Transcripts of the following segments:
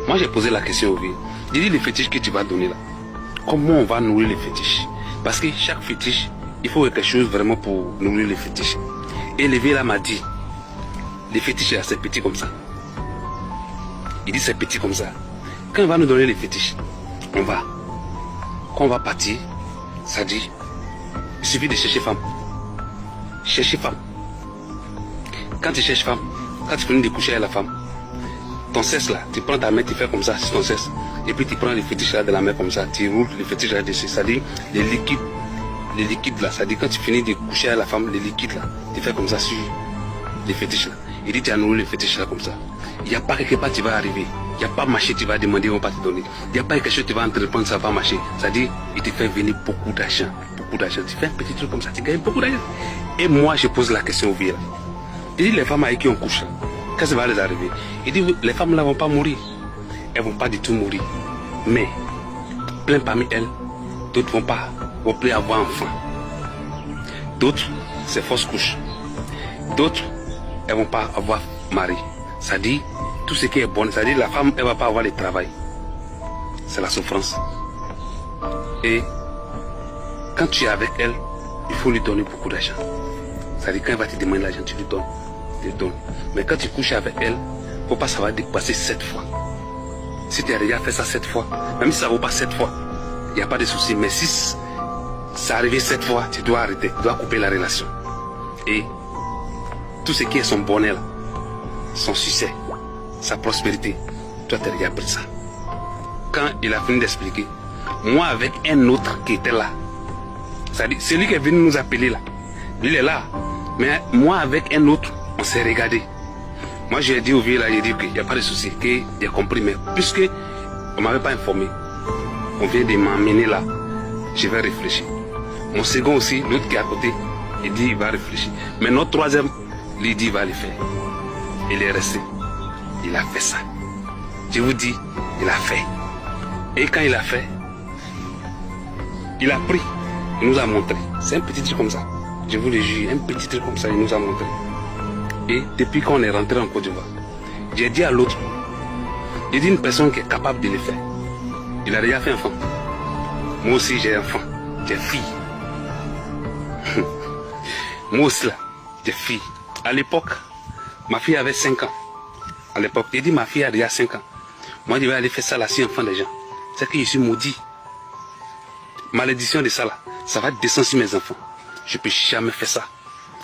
Moi j'ai posé la question au vieux. J'ai dit les fétiches que tu vas donner là, comment on va nourrir les fétiches? Parce que chaque fétiche, il faut quelque chose vraiment pour nourrir les fétiches. Et le vieux là m'a dit, les fétiches là c'est petit comme ça. Il dit c'est petit comme ça. Quand il va nous donner les fétiches, quand on va partir, ça dit, il suffit de chercher femme. Chercher femme. Quand tu cherches femme, quand tu finis de coucher avec la femme, ton cesse là, tu prends ta main, tu fais comme ça, c'est ton cesse. Et puis tu prends les fétiches là de la main comme ça, tu roules les fétiches là dessus. Ça dit, les liquides là, ça dit quand tu finis de coucher avec la femme, les liquides là, tu fais comme ça sur les fétiches là. Il dit tu as nourri les fétiches là comme ça. Il n'y a pas quelque part tu vas arriver. Il n'y a pas marché, tu vas demander, on va pas te donner. Il n'y a pas quelque chose tu vas entreprendre, ça va marcher. Ça dit, il te fait venir beaucoup d'argent. Beaucoup d'argent. Tu fais un petit truc comme ça, tu gagnes beaucoup d'argent. Et moi, je pose la question au vieux là. Il dit, les femmes avec qui on couche, qu'est-ce qui va les arriver? Il dit, les femmes là vont pas mourir. Elles vont pas du tout mourir. Mais, plein parmi elles, d'autres vont plus avoir enfant. D'autres, c'est fausse couche. D'autres, elles vont pas avoir mari. Ça dit, tout ce qui est bon, ça dit la femme, elle va pas avoir le travail. C'est la souffrance. Et quand tu es avec elle, il faut lui donner beaucoup d'argent. Ça dit quand elle va te demander l'argent, tu lui donnes. Tu lui donnes. Mais quand tu couches avec elle, il ne faut pas ça va dépasser 7 fois. Si tu as déjà fait ça 7 fois, même si ça ne vaut pas 7 fois, il n'y a pas de souci. Mais si ça arrive 7 fois, tu dois arrêter, tu dois couper la relation. Et tout ce qui est son bonheur, son succès, sa prospérité, toi tu as déjà pris ça. Quand il a fini d'expliquer, moi avec un autre qui était là, c'est-à-dire celui qui est venu nous appeler là, lui il est là, mais moi avec un autre, on s'est regardé. Moi j'ai dit au vieux là, j'ai dit qu'il n'y a pas de souci, qu'il a compris, mais puisque on ne m'avait pas informé, on vient de m'emmener là, je vais réfléchir. Mon second aussi, l'autre qui est à côté, il dit il va réfléchir. Mais notre troisième, lui dit il va le faire. Il est resté. Il a fait ça. Je vous dis, il a fait. Et quand il a fait, il a pris, il nous a montré. C'est un petit truc comme ça. Je vous le jure, un petit truc comme ça, il nous a montré. Et depuis qu'on est rentré en Côte d'Ivoire, j'ai dit à l'autre, j'ai dit une personne qui est capable de le faire. Il a déjà fait enfant. Moi aussi j'ai enfant, j'ai fille. Moi aussi là, j'ai fille. À l'époque, ma fille avait 5 ans. À l'époque, j'ai dit ma fille a déjà 5 ans. Moi je vais aller faire ça là si enfant des gens. C'est que je suis maudit. Malédiction de ça là, ça va descendre sur mes enfants. Je ne peux jamais faire ça.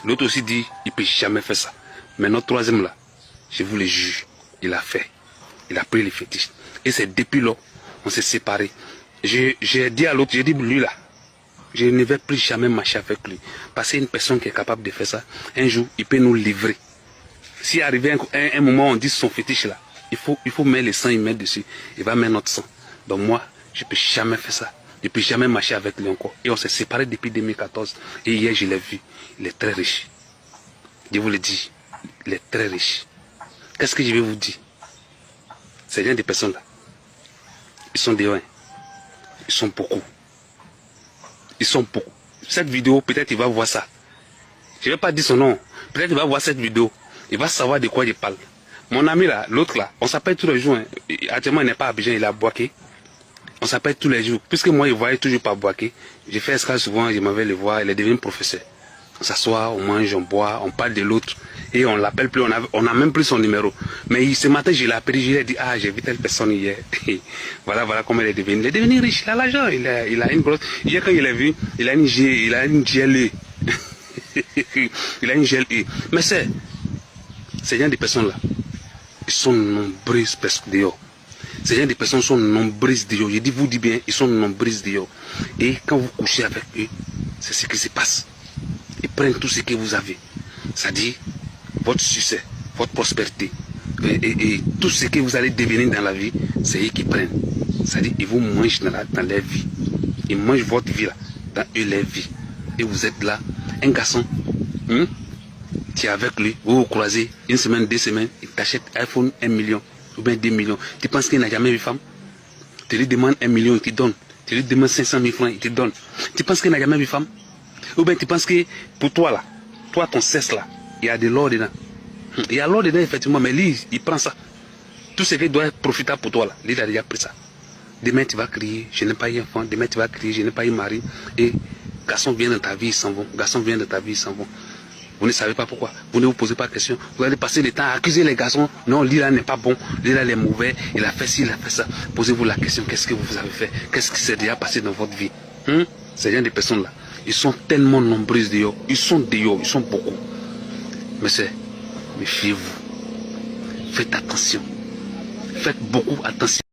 L'autre aussi dit, il ne peut jamais faire ça. Mais notre troisième là, je vous le jure, il a fait. Il a pris les fétiches. Et c'est depuis là, on s'est séparés. J'ai dit à l'autre, j'ai dit lui là, je ne vais plus jamais marcher avec lui. Parce qu'une personne qui est capable de faire ça, un jour, il peut nous livrer. Si arrivé un moment, on dit son fétiche là, il faut mettre le sang, il met dessus. Il va mettre notre sang. Donc moi, je ne peux jamais faire ça. Je ne peux jamais marcher avec lui encore. Et on s'est séparés depuis 2014. Et hier, je l'ai vu. Il est très riche. Je vous le dis, il est très riche. Qu'est-ce que je vais vous dire? C'est rien des personnes là. Ils sont des uns. Ils sont beaucoup. Ils sont beaucoup. Cette vidéo, peut-être il va voir ça. Je ne vais pas dire son nom. Peut-être il va voir cette vidéo. Il va savoir de quoi je parle. Mon ami là, l'autre là, on s'appelle tous les jours. Hein. Actuellement, il n'est pas à Abidjan, il est à Boaké. On s'appelle tous les jours. Puisque moi, il voyait toujours pas Boaké. J'ai fait escale souvent, je m'avais le voir, il est devenu professeur. On s'assoit, on mange, on boit, on parle de l'autre. Et on l'appelle plus, on n'a même plus son numéro. Mais ce matin, je l'ai appelé, je lui ai dit, ah, j'ai vu telle personne hier. voilà comment il est devenu. Il est devenu riche, il a l'argent, il a une grosse... Hier, quand il est vu, il a une GLE. Il a une GLE. Mais c'est gens des personnes là, ils sont nombreuses dehors. Ces gens des personnes sont nombreuses dehors. Je dis, vous dis bien, ils sont nombreuses dehors. Et quand vous couchez avec eux, c'est ce qui se passe. Ils prennent tout ce que vous avez. C'est-à-dire, votre succès, votre prospérité, et tout ce que vous allez devenir dans la vie, c'est eux qui prennent. C'est-à-dire, ils vous mangent dans leur vie. Ils mangent votre vie là, dans eux, leur vie. Et vous êtes là, un garçon, tu es avec lui, vous vous croisez, une semaine, 2 semaines, il t'achète iPhone 1 million, ou bien 2 millions. Tu penses qu'il n'a jamais vu femme? Tu lui demandes 1 million, il te donne. Tu lui demandes 500 000 francs, il te donne. Tu penses qu'il n'a jamais vu femme? Ou bien tu penses que pour toi là, toi ton cesse là, il y a de l'or dedans. Il y a l'or dedans effectivement, mais lui, il prend ça. Tout ce qui doit être profitable pour toi, là, il a déjà pris ça. Demain, tu vas crier, je n'ai pas eu enfant. Demain, tu vas crier, je n'ai pas eu mari. Et garçon vient de ta vie, ils s'en vont. Garçon vient de ta vie, ils s'en vont. Vous ne savez pas pourquoi. Vous ne vous posez pas de questions. Vous allez passer le temps à accuser les garçons. Non, Lila n'est pas bon. Lila est mauvais. Il a fait ci, il a fait ça. Posez-vous la question. Qu'est-ce que vous avez fait? Qu'est-ce qui s'est déjà passé dans votre vie? Ces gens de personnes-là, ils sont tellement nombreux dehors. Ils sont dehors. Ils sont beaucoup. Mais c'est, méfiez-vous. Faites attention. Faites beaucoup attention.